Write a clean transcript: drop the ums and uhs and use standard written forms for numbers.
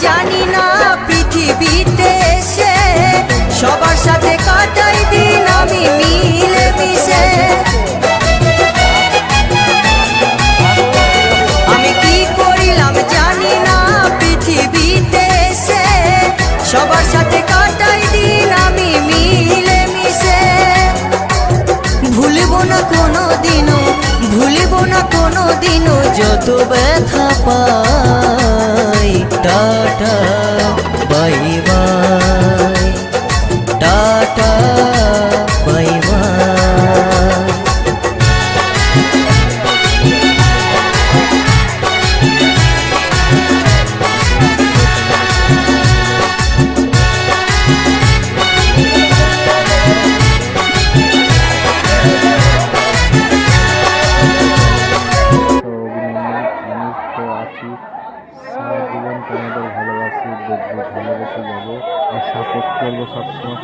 জানি না পৃথিবীতে এসে সবার সাথে কাটাই দিন আমি মিলে মিশে। আমি কি করিলাম জানি না পৃথিবীতে এসে সবার সাথে কাটাই দিন আমি মিলে মিশে। ভুলব না কোনো দিনও, ভুলব না কোনো দিনও যত ব্যথা পাই। Tata bye bye, tata bye bye. সারা জীবন তোমাদের ভালোবাসি, দেখবো, ভালোবেসে যাবো আর সাপোর্ট করবো সবসময়।